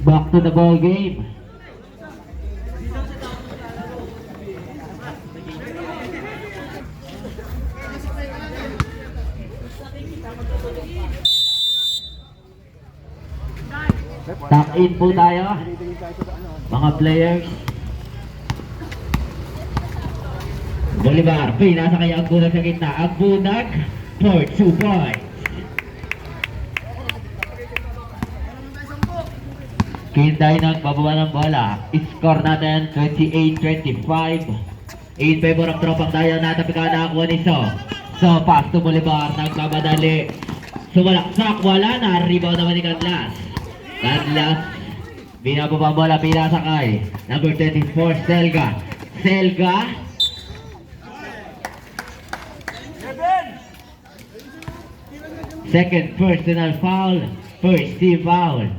Back to the ball game. Tuck in po tayo, mga players. Bolivar, pinasa kay Agbunag sa gitna. Agbunag for 2 points. Kinday nagbababa ng bola. Score natin 28-25. In favor of tropang tayo. Natapika na ako ni So pass to Bolivar. Nagmamadali. Sumalaksak. Wala na. Rebound naman ni Canlas. Canlas. Binababa ang bola. Pinasa kay number 24, Selga. Selga. Second personal foul. First team foul.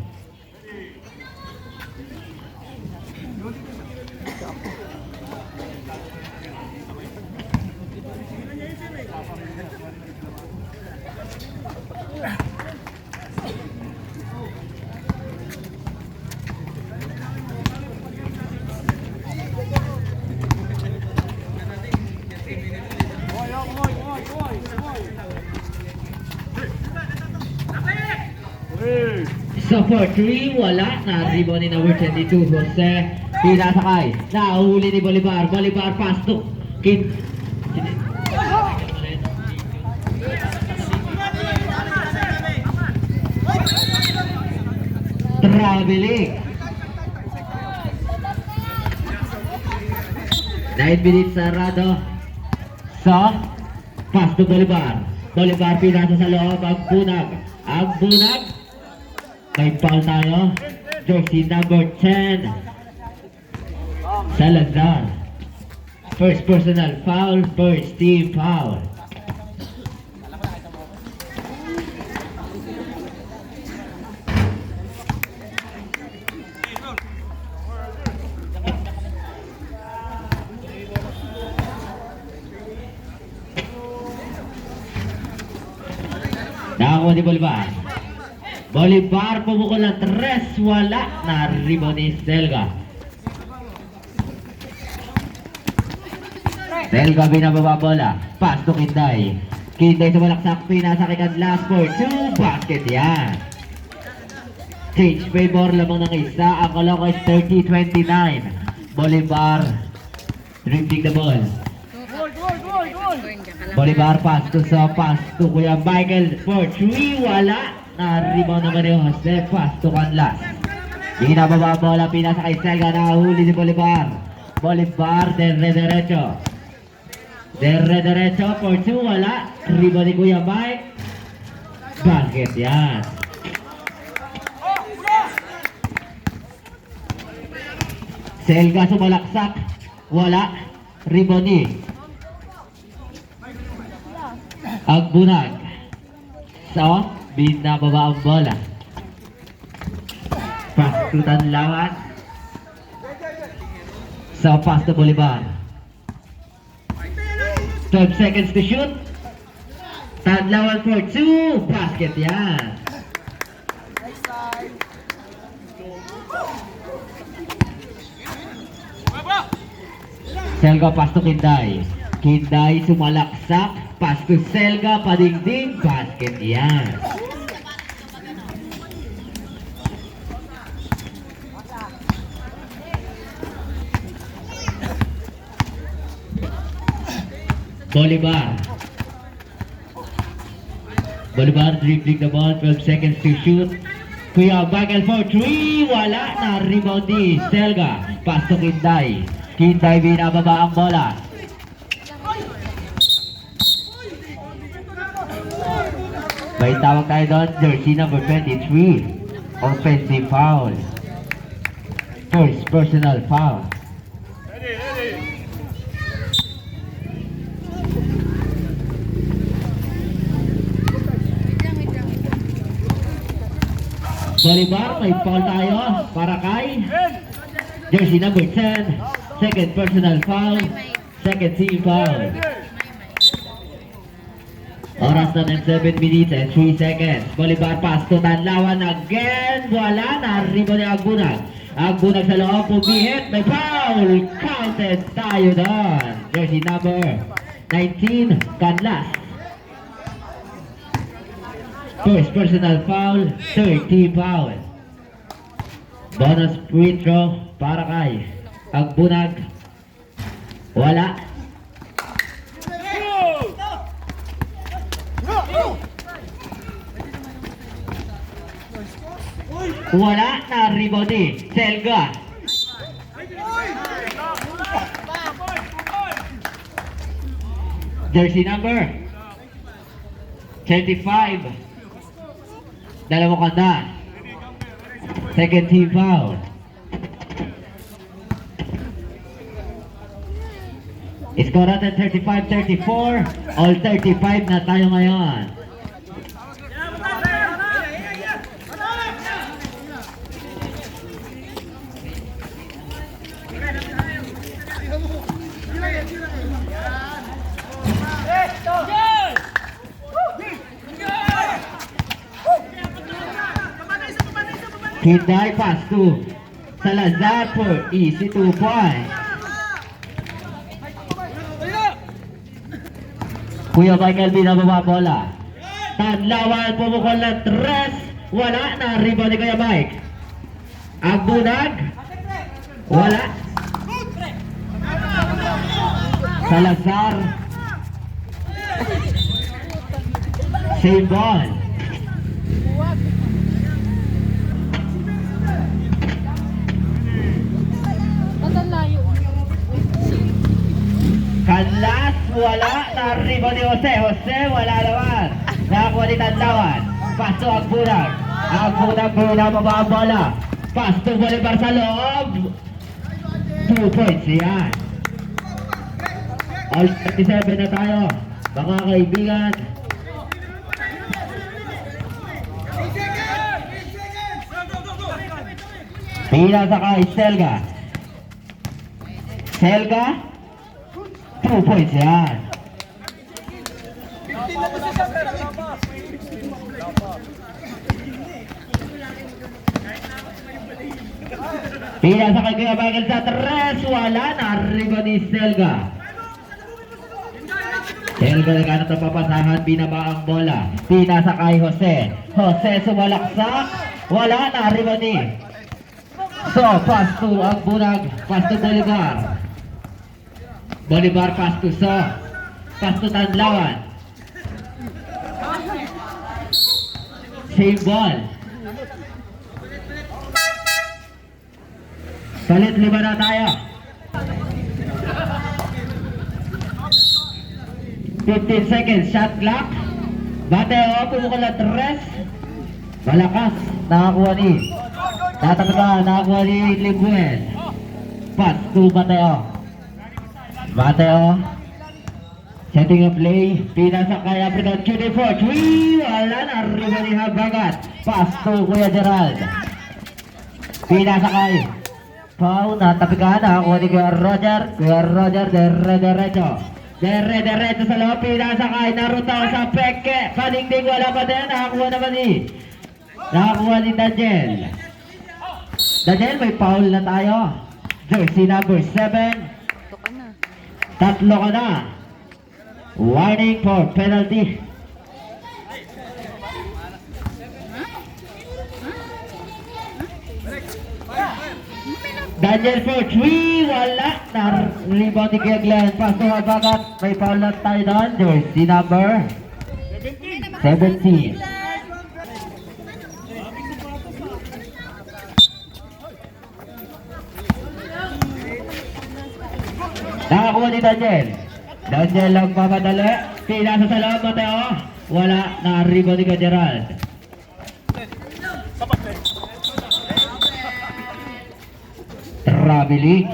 So for 3, wala na. Rebound ni number 22, Jose. Pinasakay. Nahuli ni Bolivar. Bolivar pass to traveling. 9 minutes sarado. So pass to Bolivar. Bolivar pinasa sa loob. Agbunag. Agbunag. May foul tayo. Jersey number 10. Salazar. First personal foul. First team foul. Nakakuha ni Bolivar. Bolivar pumukol ng 3, wala na. Rebound ni Selga. Selga binababa bola. Pass to Kinday. Kinday sa malaksak. Pinasa kay Canlas for 2. Basket yan. Change favor lamang ng isa. Ang kaloko is 30-29. Bolivar dribbling the ball. Bolivar pass to Kuya Michael for 3. Wala. Na-rebound naman yung Jose. Pass to Canlas. Binababa bola. Pinasa kay Selga. Nahuli ni Bolivar. Bolivar. Derecho. Derecho for 2. Wala. Rebound ni Kuya Mike. Basket yan. Selga sumalaksak. Wala. Rebound ni Agbunag. So binababa ang bola. Pass to Tanlawan. So pass to Bolivar. 12 seconds to shoot. Tanlawan for 2. Basket yan. Selga pass to Kinday. Kinday sumalaksak. Pass to Selga. Padingding. Basket yan. Bolivar. Bolivar dribbling the ball. 12 seconds to shoot. Kuya Michael for 3. Wala na. Rebound ni Selga. Pass to Kinday. Kinday binababa ang bola. May tawag tayo doon. Jersey number 23. Offensive foul. First personal foul. Bolivar, may foul tayo para kay jersey number 10. Second personal foul. Second team foul. Oras na ng 7 minutes and 3 seconds. Bolivar pass to Tanlawan again. Wala na. Rebound ni Agbunag. Agbunag sa loob. Pumihit. May foul. Counted tayo doon. Jersey number 19. Canlas. First personal foul. 30 foul. Bonus free throw para kay Agbunag. Wala. Wala na rebound ni Selga. Jersey number 35. Dalawang kanda. Second team foul. Score natin 35-34. All 35 na tayo ngayon. Hinday pass to Salazar for easy 2 points. Kuya Michael binababa bola. Tanlawan pumukol ng 3. Wala na. Rebound ni Kuya Mike. Agbunag. Wala. Salazar. Same ball. Canlas, wala na rebound ni Jose. Jose, wala naman. Nakakuha ni Tanlawan. Pass to Agbunag. Agbunag binababa ang bola. Pass to Bolivar sa loob. 2 points yan. All 37 na tayo, mga kaibigan. Pila sa kay Selga. Selga. 2 points yan. Pila sa kay Kuya Michael sa 3. Wala na. Rebound ni Selga. Selga naghanap ng papasahan. Binaba ang bola. Pila sa kay Jose. Jose sumalaksak. Wala na. Rebound ni. So, pass to Agbunag. Pass to Bolivar. Bolivar pass to So. Pass to Tanlawan. Same ball. Palit 5 na tayo. 15 seconds. Shot clock. Bateo. Pumukol na 3. Malakas. Nakakuha ni. Nakakuha ni Libuel. Pass to Bateo. Bateo. Setting a play. Pinasa kay African QD for 3. Wala na. Rebound ni Habagat. Pass to Kuya Gerald. Pinasa kay Pau. Natapikan. Nakakuha ni Kuya Roger. Kuya Roger. Derecho. Derecho sa loob. Pinasa kay Naruto sa peke. Paningding. Wala pa din. Nakakuha naman ni Daniel. Daniel, may foul na tayo. Jersey number 7. Tatlo ka na. Warning for penalty. Daniel for 3. Wala na. Rebound ni Kuya Glenn. Pass to Habagat. May foul na tayo doon. Jersey number 17. Nakakuha ni Daniel. Daniel lang papadali. Pinasa sa loob, Mateo. Wala na. Rebound ni Gerald. Traveling.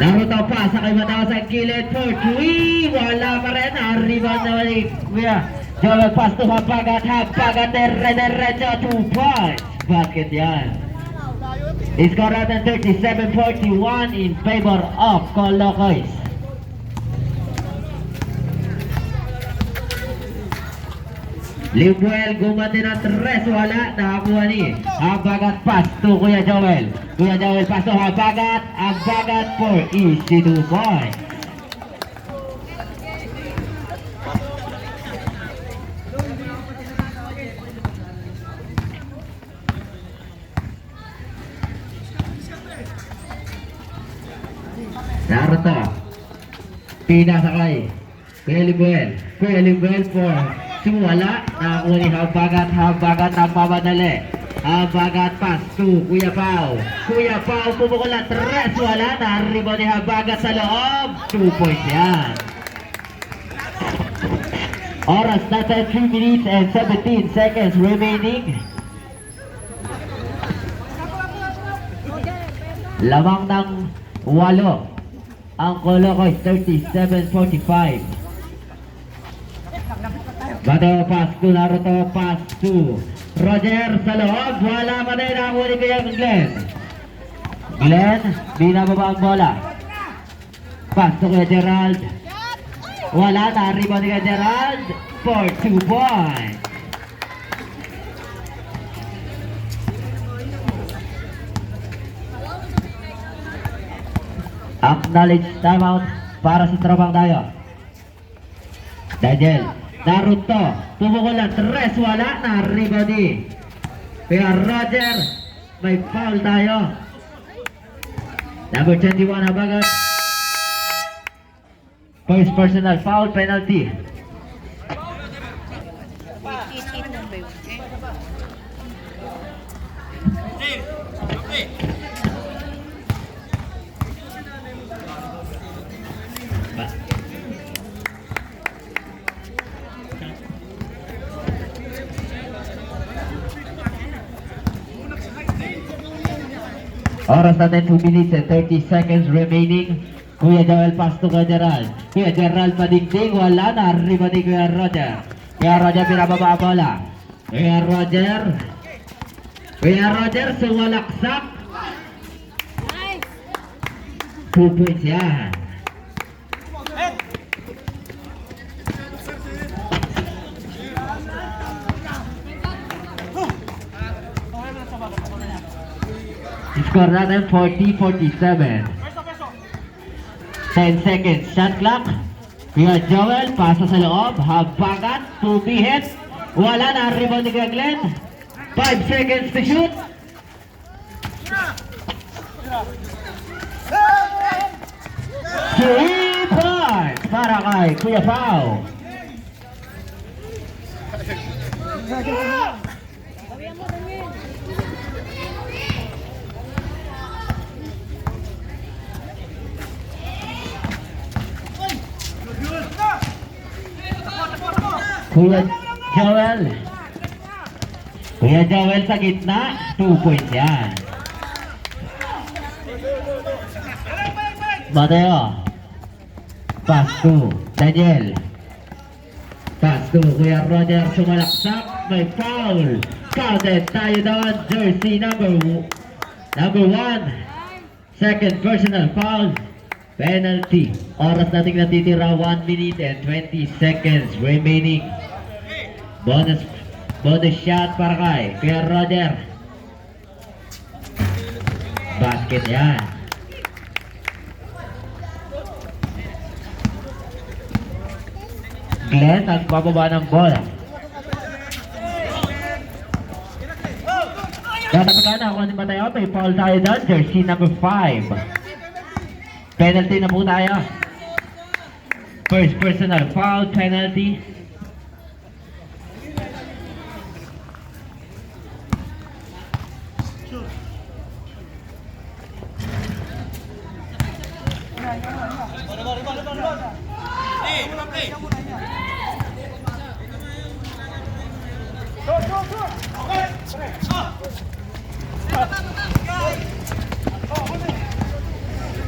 Naruto pa sa kay Matao sa kilid for 3. Wala pa rin. Rebound naman ni Kuya Joel. Pass to Habagat. Habagat. Diretso 2 points. Basket yan. Score natin 37-41 in favor of Colocois. Libuel gumati ng 3, wala, nakakuha ni Habagat. Pass to Kuya Joel. Kuya Joel pass to Habagat. Habagat for easy 2 points. Naruto pinasakay Kuya Libuel. Kuya Libuel for wala, nakakuha ni Habagat. Habagat nagmamadali. Habagat pass to Kuya Pao. Kuya Pao pumukulat 3, wala, na-rebound ni Habagat sa loob. 2 points yan. Oras natin 3 minutes and 17 seconds remaining. Lamang ng 8 ang Colocois, 37-45. Mateo pass to Naruto, pass to Roger sa loob. Wala pa din ang huli kaya Glenn. Glenn, binababa ang bola. Pass to kaya Gerald. Wala na, rebound kaya Gerald for 2 points. Acknowledge timeout para sa tropang tayo. Daniel Naruto pumukulan 3, wala, na rebound kaya Roger. May foul tayo. Number 21 Habagat. First personal foul penalty. Oras natin 2 minutes and 30 seconds remaining. Kuya Joel pass to Kuya Gerald. Kuya Gerald padigdig, wala na, rebound ni Kuya Roger. Kuya Roger pinababa ang bola. Kuya Roger sumalaksak. 2 points yan. Score natin 40-47. 10 seconds shot clock. Kuya Joel pasa sa loob. Habagat to be hit. Wala na, rebound ni Kuya Glenn. 5 seconds to shoot. Three points para kay Kuya Pao. Kuya Joel sa gitna, 2 points yan. Mateo pass to Daniel. Pass to Kuya Roger, sumalaksak, may foul. Counted tayo doon, jersey number 1. Second personal foul penalty. Oras nating natitira 1 minute and 20 seconds remaining. Bonus shot para kay Kuya Roger. Basket yan. Glenn nagbababa ng bola. Tatapagan na kung ano ba tayo. May foul tayo doon. Jersey number 5. Penalty na po tayo. First personal foul penalty.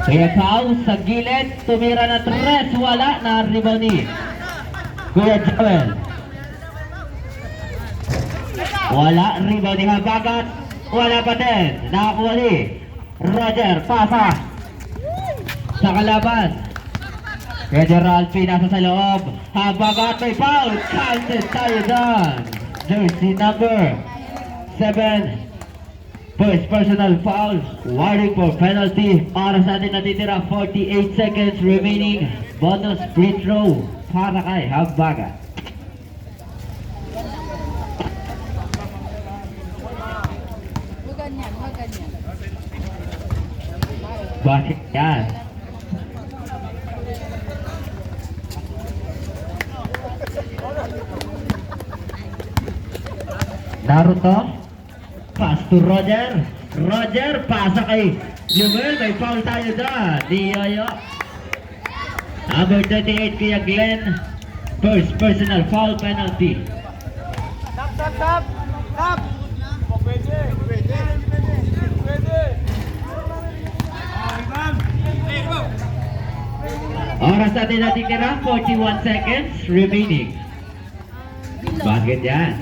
Kuya Pao sa gilid, tumira na 3, wala na rebound ni Kuya Joel. Wala rebound ni Habagat, wala pa din. Nakakuha ni Roger, pasa sa kalaban. Kuya Gerald, pinasa sa loob. Habagat, may foul. Counted tayo doon. Jersey number 7. First personal foul. Warning for penalty. Oras natin natitira, 48 seconds remaining. Bonus free throw para kay Habagat. Huwag ganyan, huwag ganyan. Bakit yan? Naruto, pass to Roger. Roger, pasa kay Jumel. May foul tayo doon. Di Yoyo. Number 38 kaya Glenn. First personal foul penalty. Tap! Pwede! Oras natin natitira, 41 seconds remaining. Bakit yan?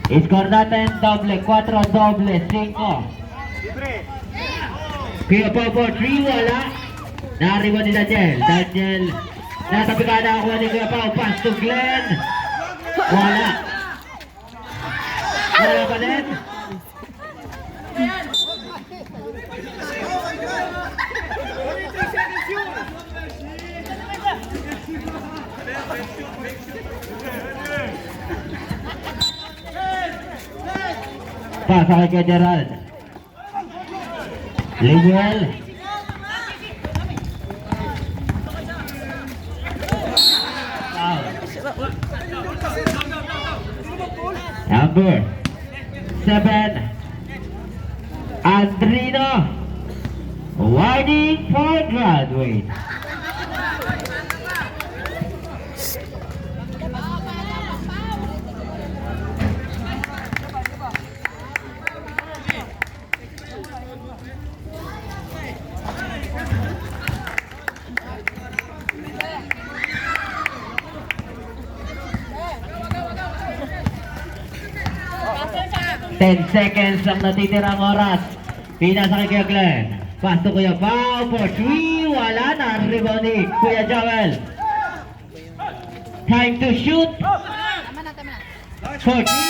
Score natin, doble, 4, doble, 5. Libre! Kaya Popo, 3, wala. Nariwan ni Daniel. Natabi ka na ako ni Kuya Pao. Pass to Glenn. Wala. Wala pa din. Pasa kay Kuya Gerald. Liguel. Foul. Number 7. Andrino. Warning for graduate. Ten seconds ang natitirang oras. Pinasa kay Kuya Glenn. Pass to Kuya Pao for 3. Wala na. Rebound ni Kuya Joel. Time to shoot Tama na. for 3.